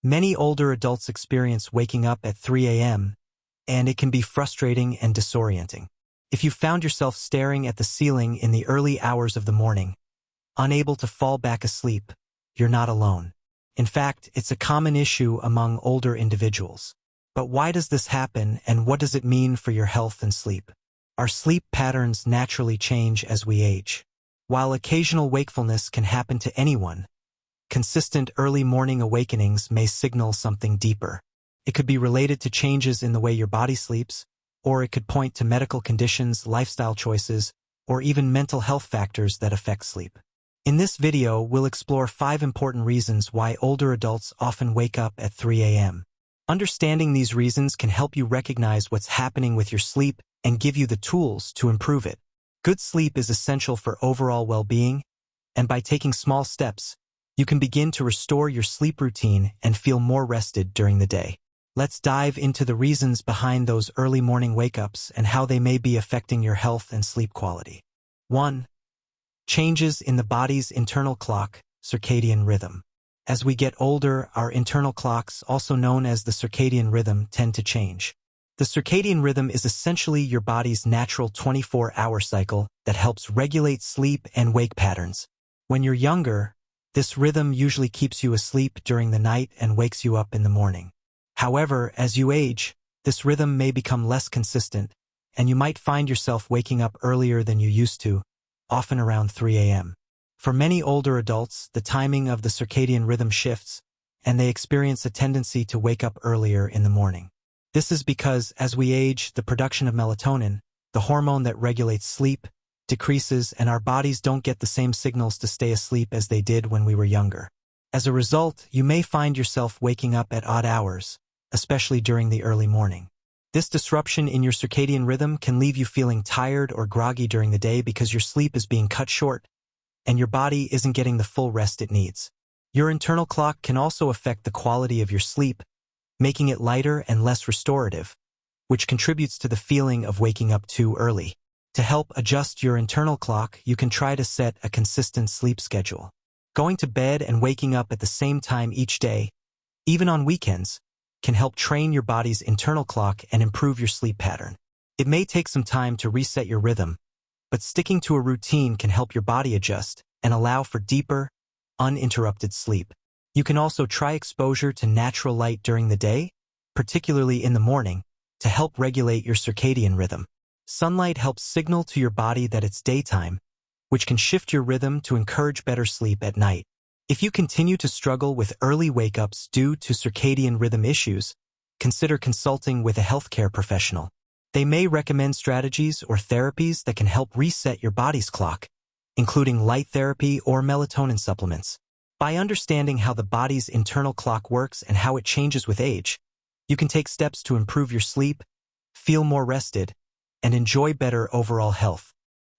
Many older adults experience waking up at 3 a.m., and it can be frustrating and disorienting. If you found yourself staring at the ceiling in the early hours of the morning, unable to fall back asleep, you're not alone. In fact, it's a common issue among older individuals. But why does this happen, and what does it mean for your health and sleep? Our sleep patterns naturally change as we age. While occasional wakefulness can happen to anyone, consistent early morning awakenings may signal something deeper. It could be related to changes in the way your body sleeps, or it could point to medical conditions, lifestyle choices, or even mental health factors that affect sleep. In this video, we'll explore 5 important reasons why older adults often wake up at 3 a.m. Understanding these reasons can help you recognize what's happening with your sleep and give you the tools to improve it. Good sleep is essential for overall well-being, and by taking small steps, you can begin to restore your sleep routine and feel more rested during the day. Let's dive into the reasons behind those early morning wake-ups and how they may be affecting your health and sleep quality. 1. Changes in the body's internal clock, circadian rhythm. As we get older, our internal clocks, also known as the circadian rhythm, tend to change. The circadian rhythm is essentially your body's natural 24-hour cycle that helps regulate sleep and wake patterns. When you're younger, this rhythm usually keeps you asleep during the night and wakes you up in the morning. However, as you age, this rhythm may become less consistent, and you might find yourself waking up earlier than you used to, often around 3 a.m. For many older adults, the timing of the circadian rhythm shifts, and they experience a tendency to wake up earlier in the morning. This is because, as we age, the production of melatonin, the hormone that regulates sleep, decreases, and our bodies don't get the same signals to stay asleep as they did when we were younger. As a result, you may find yourself waking up at odd hours, especially during the early morning. This disruption in your circadian rhythm can leave you feeling tired or groggy during the day because your sleep is being cut short, and your body isn't getting the full rest it needs. Your internal clock can also affect the quality of your sleep, making it lighter and less restorative, which contributes to the feeling of waking up too early. To help adjust your internal clock, you can try to set a consistent sleep schedule. Going to bed and waking up at the same time each day, even on weekends, can help train your body's internal clock and improve your sleep pattern. It may take some time to reset your rhythm, but sticking to a routine can help your body adjust and allow for deeper, uninterrupted sleep. You can also try exposure to natural light during the day, particularly in the morning, to help regulate your circadian rhythm. Sunlight helps signal to your body that it's daytime, which can shift your rhythm to encourage better sleep at night. If you continue to struggle with early wake-ups due to circadian rhythm issues, consider consulting with a healthcare professional. They may recommend strategies or therapies that can help reset your body's clock, including light therapy or melatonin supplements. By understanding how the body's internal clock works and how it changes with age, you can take steps to improve your sleep, feel more rested, and enjoy better overall health.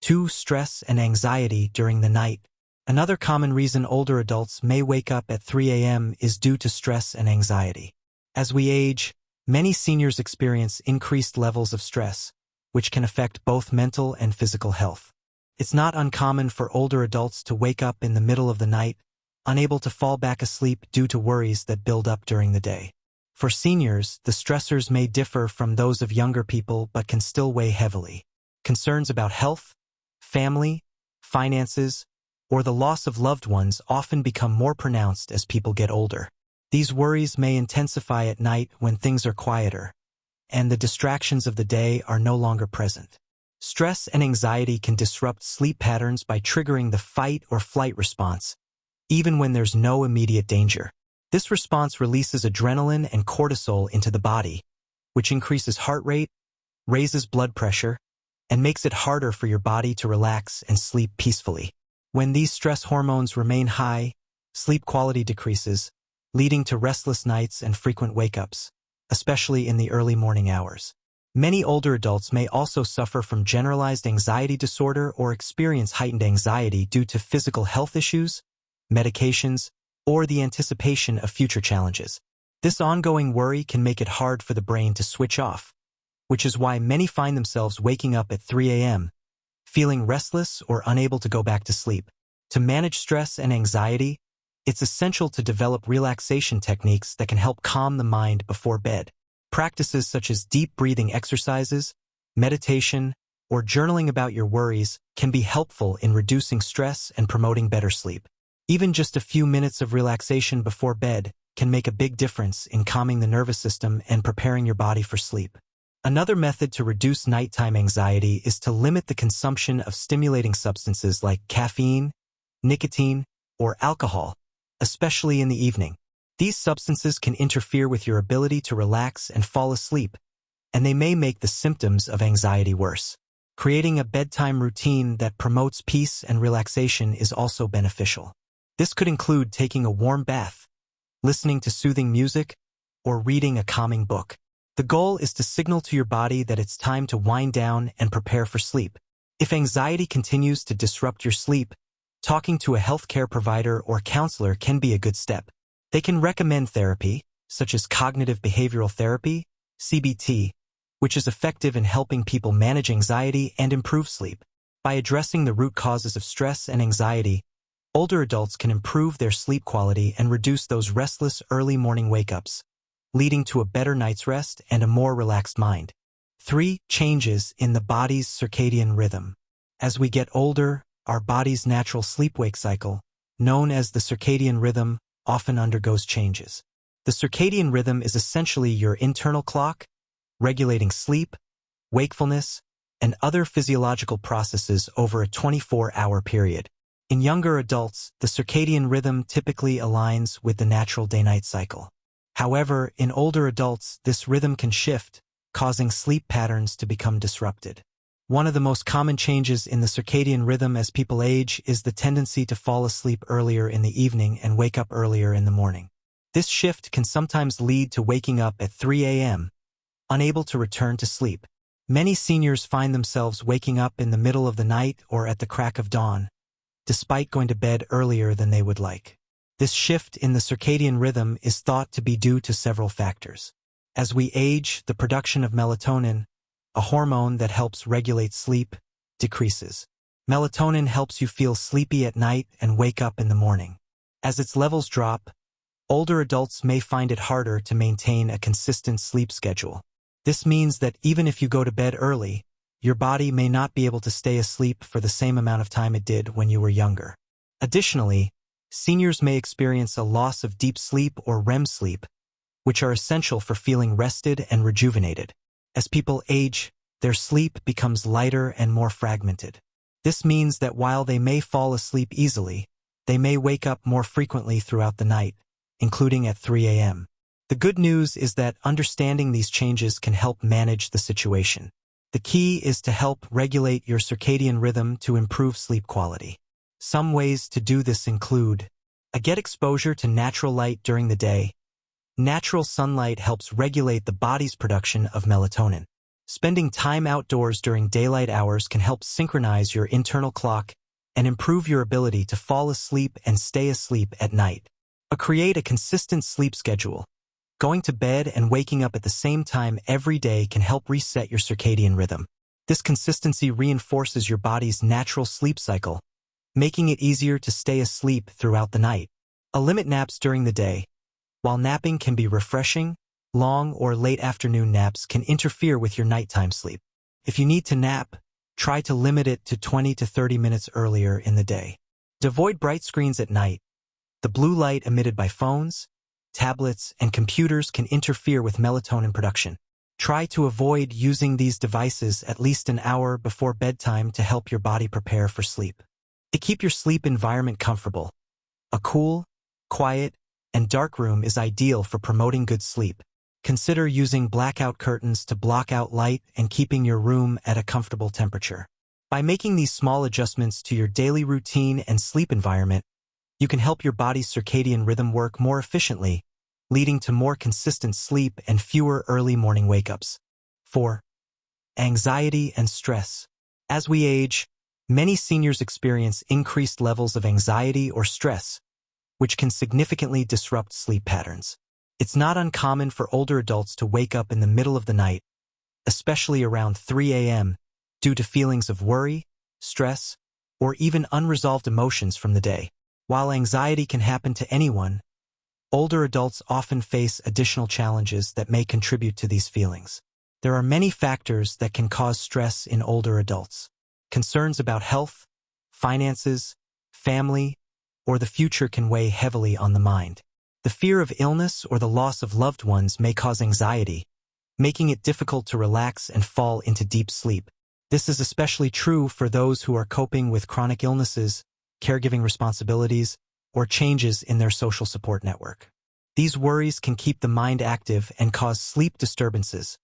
2. Stress and anxiety during the night. Another common reason older adults may wake up at 3 a.m. is due to stress and anxiety. As we age, many seniors experience increased levels of stress, which can affect both mental and physical health. It's not uncommon for older adults to wake up in the middle of the night, unable to fall back asleep due to worries that build up during the day. For seniors, the stressors may differ from those of younger people but can still weigh heavily. Concerns about health, family, finances, or the loss of loved ones often become more pronounced as people get older. These worries may intensify at night when things are quieter, and the distractions of the day are no longer present. Stress and anxiety can disrupt sleep patterns by triggering the fight or flight response, even when there's no immediate danger. This response releases adrenaline and cortisol into the body, which increases heart rate, raises blood pressure, and makes it harder for your body to relax and sleep peacefully. When these stress hormones remain high, sleep quality decreases, leading to restless nights and frequent wake-ups, especially in the early morning hours. Many older adults may also suffer from generalized anxiety disorder or experience heightened anxiety due to physical health issues, medications, or the anticipation of future challenges. This ongoing worry can make it hard for the brain to switch off, which is why many find themselves waking up at 3 a.m., feeling restless or unable to go back to sleep. To manage stress and anxiety, it's essential to develop relaxation techniques that can help calm the mind before bed. Practices such as deep breathing exercises, meditation, or journaling about your worries can be helpful in reducing stress and promoting better sleep. Even just a few minutes of relaxation before bed can make a big difference in calming the nervous system and preparing your body for sleep. Another method to reduce nighttime anxiety is to limit the consumption of stimulating substances like caffeine, nicotine, or alcohol, especially in the evening. These substances can interfere with your ability to relax and fall asleep, and they may make the symptoms of anxiety worse. Creating a bedtime routine that promotes peace and relaxation is also beneficial. This could include taking a warm bath, listening to soothing music, or reading a calming book. The goal is to signal to your body that it's time to wind down and prepare for sleep. If anxiety continues to disrupt your sleep, talking to a healthcare provider or counselor can be a good step. They can recommend therapy, such as cognitive behavioral therapy, CBT, which is effective in helping people manage anxiety and improve sleep. By addressing the root causes of stress and anxiety, older adults can improve their sleep quality and reduce those restless early morning wake-ups, leading to a better night's rest and a more relaxed mind. 3. Changes in the body's circadian rhythm. As we get older, our body's natural sleep-wake cycle, known as the circadian rhythm, often undergoes changes. The circadian rhythm is essentially your internal clock, regulating sleep, wakefulness, and other physiological processes over a 24-hour period. In younger adults, the circadian rhythm typically aligns with the natural day-night cycle. However, in older adults, this rhythm can shift, causing sleep patterns to become disrupted. One of the most common changes in the circadian rhythm as people age is the tendency to fall asleep earlier in the evening and wake up earlier in the morning. This shift can sometimes lead to waking up at 3 a.m., unable to return to sleep. Many seniors find themselves waking up in the middle of the night or at the crack of dawn, despite going to bed earlier than they would like. This shift in the circadian rhythm is thought to be due to several factors. As we age, the production of melatonin, a hormone that helps regulate sleep, decreases. Melatonin helps you feel sleepy at night and wake up in the morning. As its levels drop, older adults may find it harder to maintain a consistent sleep schedule. This means that even if you go to bed early, your body may not be able to stay asleep for the same amount of time it did when you were younger. Additionally, seniors may experience a loss of deep sleep or REM sleep, which are essential for feeling rested and rejuvenated. As people age, their sleep becomes lighter and more fragmented. This means that while they may fall asleep easily, they may wake up more frequently throughout the night, including at 3 a.m. The good news is that understanding these changes can help manage the situation. The key is to help regulate your circadian rhythm to improve sleep quality. Some ways to do this include: get exposure to natural light during the day. Natural sunlight helps regulate the body's production of melatonin. Spending time outdoors during daylight hours can help synchronize your internal clock and improve your ability to fall asleep and stay asleep at night. Create a consistent sleep schedule. Going to bed and waking up at the same time every day can help reset your circadian rhythm. This consistency reinforces your body's natural sleep cycle, making it easier to stay asleep throughout the night. Limit naps during the day. While napping can be refreshing, long or late afternoon naps can interfere with your nighttime sleep. If you need to nap, try to limit it to 20 to 30 minutes earlier in the day. Avoid bright screens at night. The blue light emitted by phones, tablets, and computers can interfere with melatonin production. Try to avoid using these devices at least an hour before bedtime to help your body prepare for sleep. To keep your sleep environment comfortable, a cool, quiet, and dark room is ideal for promoting good sleep. Consider using blackout curtains to block out light and keeping your room at a comfortable temperature. By making these small adjustments to your daily routine and sleep environment, you can help your body's circadian rhythm work more efficiently, leading to more consistent sleep and fewer early morning wake-ups. 4. Anxiety and stress. As we age, many seniors experience increased levels of anxiety or stress, which can significantly disrupt sleep patterns. It's not uncommon for older adults to wake up in the middle of the night, especially around 3 a.m., due to feelings of worry, stress, or even unresolved emotions from the day. While anxiety can happen to anyone, older adults often face additional challenges that may contribute to these feelings. There are many factors that can cause stress in older adults. Concerns about health, finances, family, or the future can weigh heavily on the mind. The fear of illness or the loss of loved ones may cause anxiety, making it difficult to relax and fall into deep sleep. This is especially true for those who are coping with chronic illnesses, caregiving responsibilities, or changes in their social support network. These worries can keep the mind active and cause sleep disturbances,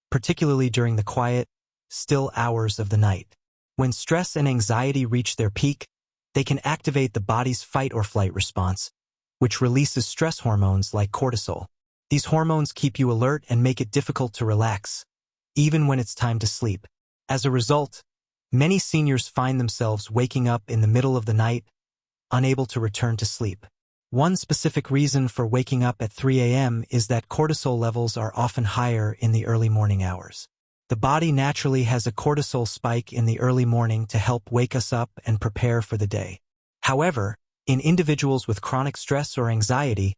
particularly during the quiet, still hours of the night. When stress and anxiety reach their peak, they can activate the body's fight-or-flight response, which releases stress hormones like cortisol. These hormones keep you alert and make it difficult to relax, even when it's time to sleep. As a result, many seniors find themselves waking up in the middle of the night, unable to return to sleep. One specific reason for waking up at 3 a.m. is that cortisol levels are often higher in the early morning hours. The body naturally has a cortisol spike in the early morning to help wake us up and prepare for the day. However, in individuals with chronic stress or anxiety,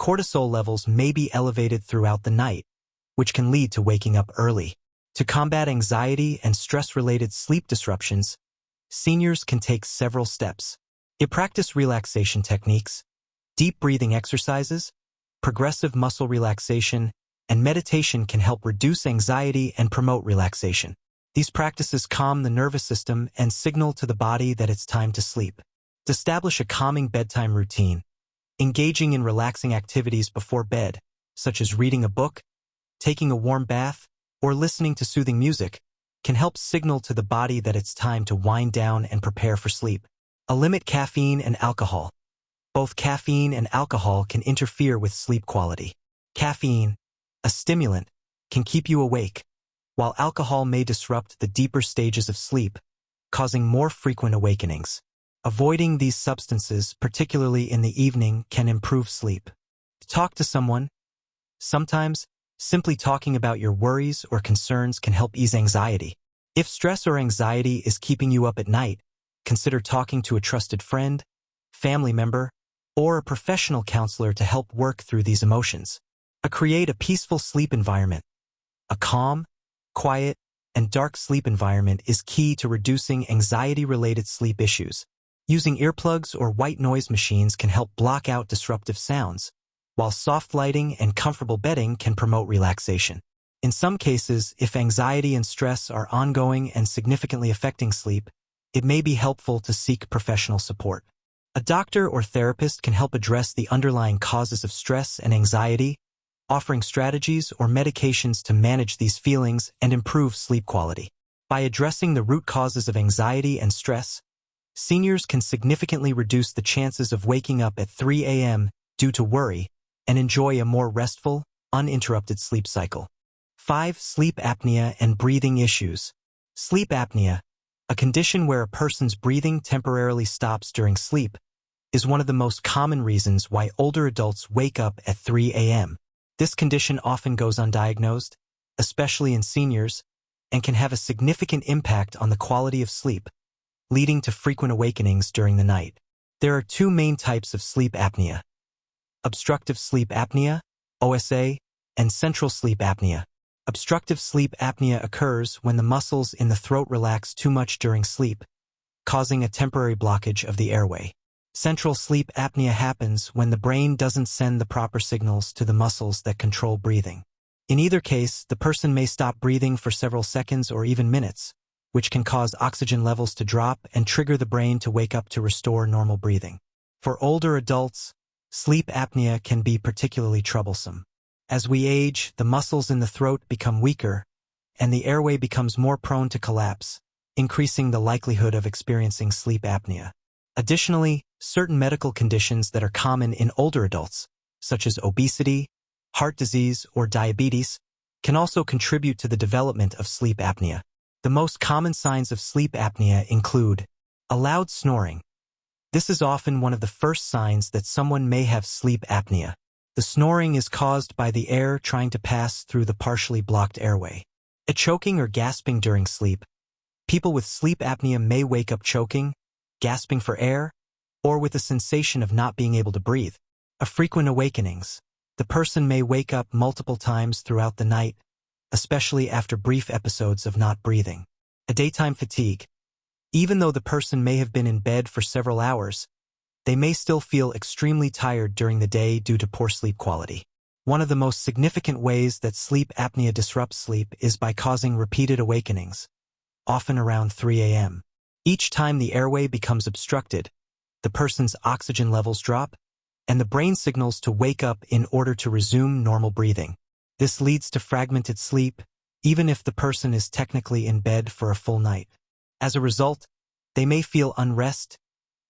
cortisol levels may be elevated throughout the night, which can lead to waking up early. To combat anxiety and stress-related sleep disruptions, seniors can take several steps. Practice relaxation techniques, deep breathing exercises, progressive muscle relaxation, and meditation can help reduce anxiety and promote relaxation. These practices calm the nervous system and signal to the body that it's time to sleep. Establish a calming bedtime routine. Engaging in relaxing activities before bed, such as reading a book, taking a warm bath, or listening to soothing music, can help signal to the body that it's time to wind down and prepare for sleep. Limit caffeine and alcohol. Both caffeine and alcohol can interfere with sleep quality. Caffeine, a stimulant, can keep you awake, while alcohol may disrupt the deeper stages of sleep, causing more frequent awakenings. Avoiding these substances, particularly in the evening, can improve sleep. Talk to someone. Sometimes, simply talking about your worries or concerns can help ease anxiety. If stress or anxiety is keeping you up at night, consider talking to a trusted friend, family member, or a professional counselor to help work through these emotions. Create a peaceful sleep environment. A calm, quiet, and dark sleep environment is key to reducing anxiety-related sleep issues. Using earplugs or white noise machines can help block out disruptive sounds, while soft lighting and comfortable bedding can promote relaxation. In some cases, if anxiety and stress are ongoing and significantly affecting sleep, it may be helpful to seek professional support. A doctor or therapist can help address the underlying causes of stress and anxiety, offering strategies or medications to manage these feelings and improve sleep quality. By addressing the root causes of anxiety and stress, seniors can significantly reduce the chances of waking up at 3 a.m. due to worry and enjoy a more restful, uninterrupted sleep cycle. 5. Sleep apnea and breathing issues. Sleep apnea, a condition where a person's breathing temporarily stops during sleep, is one of the most common reasons why older adults wake up at 3 a.m. This condition often goes undiagnosed, especially in seniors, and can have a significant impact on the quality of sleep, leading to frequent awakenings during the night. There are two main types of sleep apnea: obstructive sleep apnea, OSA, and central sleep apnea. Obstructive sleep apnea occurs when the muscles in the throat relax too much during sleep, causing a temporary blockage of the airway. Central sleep apnea happens when the brain doesn't send the proper signals to the muscles that control breathing. In either case, the person may stop breathing for several seconds or even minutes, which can cause oxygen levels to drop and trigger the brain to wake up to restore normal breathing. For older adults, sleep apnea can be particularly troublesome. As we age, the muscles in the throat become weaker, and the airway becomes more prone to collapse, increasing the likelihood of experiencing sleep apnea. Additionally, certain medical conditions that are common in older adults, such as obesity, heart disease, or diabetes, can also contribute to the development of sleep apnea. The most common signs of sleep apnea include a loud snoring. This is often one of the first signs that someone may have sleep apnea. The snoring is caused by the air trying to pass through the partially blocked airway. A choking or gasping during sleep. People with sleep apnea may wake up choking, gasping for air, or with a sensation of not being able to breathe. Frequent awakenings. The person may wake up multiple times throughout the night, especially after brief episodes of not breathing. Daytime fatigue. Even though the person may have been in bed for several hours, they may still feel extremely tired during the day due to poor sleep quality. One of the most significant ways that sleep apnea disrupts sleep is by causing repeated awakenings, often around 3 a.m. Each time the airway becomes obstructed, the person's oxygen levels drop, and the brain signals to wake up in order to resume normal breathing. This leads to fragmented sleep, even if the person is technically in bed for a full night. As a result, they may feel unrest,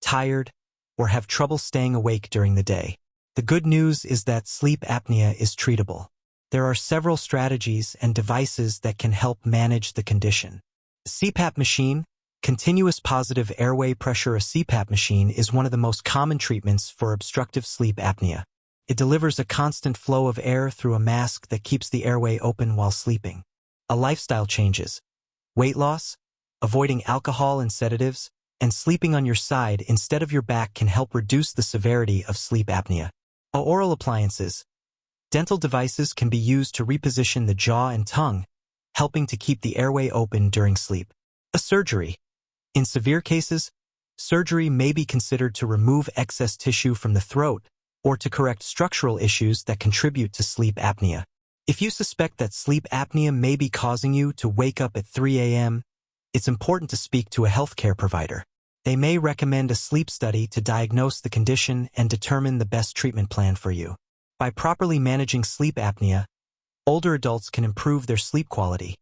tired, or have trouble staying awake during the day. The good news is that sleep apnea is treatable. There are several strategies and devices that can help manage the condition. CPAP machine, continuous positive airway pressure. A CPAP machine is one of the most common treatments for obstructive sleep apnea. It delivers a constant flow of air through a mask that keeps the airway open while sleeping. Lifestyle changes. Weight loss, avoiding alcohol and sedatives, and sleeping on your side instead of your back can help reduce the severity of sleep apnea. Oral appliances. Dental devices can be used to reposition the jaw and tongue, helping to keep the airway open during sleep. Surgery. In severe cases, surgery may be considered to remove excess tissue from the throat or to correct structural issues that contribute to sleep apnea. If you suspect that sleep apnea may be causing you to wake up at 3 a.m., it's important to speak to a healthcare provider. They may recommend a sleep study to diagnose the condition and determine the best treatment plan for you. By properly managing sleep apnea, older adults can improve their sleep quality,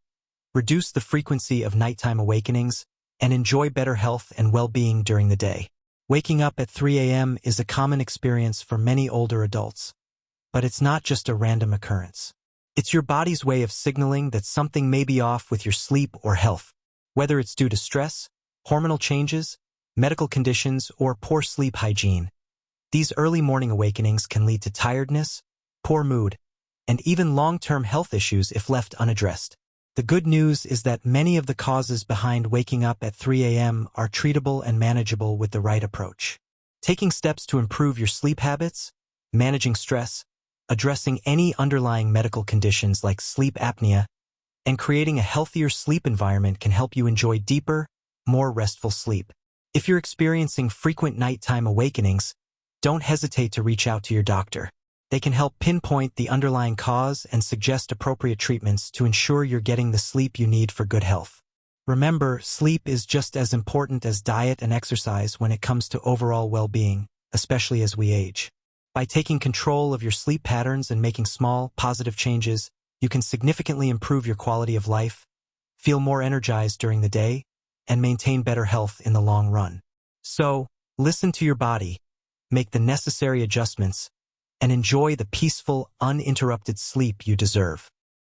reduce the frequency of nighttime awakenings, and enjoy better health and well-being during the day. Waking up at 3 a.m. is a common experience for many older adults. But it's not just a random occurrence. It's your body's way of signaling that something may be off with your sleep or health. Whether it's due to stress, hormonal changes, medical conditions, or poor sleep hygiene, these early morning awakenings can lead to tiredness, poor mood, and even long-term health issues if left unaddressed. The good news is that many of the causes behind waking up at 3 a.m. are treatable and manageable with the right approach. Taking steps to improve your sleep habits, managing stress, addressing any underlying medical conditions like sleep apnea, and creating a healthier sleep environment can help you enjoy deeper, more restful sleep. If you're experiencing frequent nighttime awakenings, don't hesitate to reach out to your doctor. They can help pinpoint the underlying cause and suggest appropriate treatments to ensure you're getting the sleep you need for good health. Remember, sleep is just as important as diet and exercise when it comes to overall well-being, especially as we age. By taking control of your sleep patterns and making small, positive changes, you can significantly improve your quality of life, feel more energized during the day, and maintain better health in the long run. So, listen to your body, make the necessary adjustments, and enjoy the peaceful, uninterrupted sleep you deserve.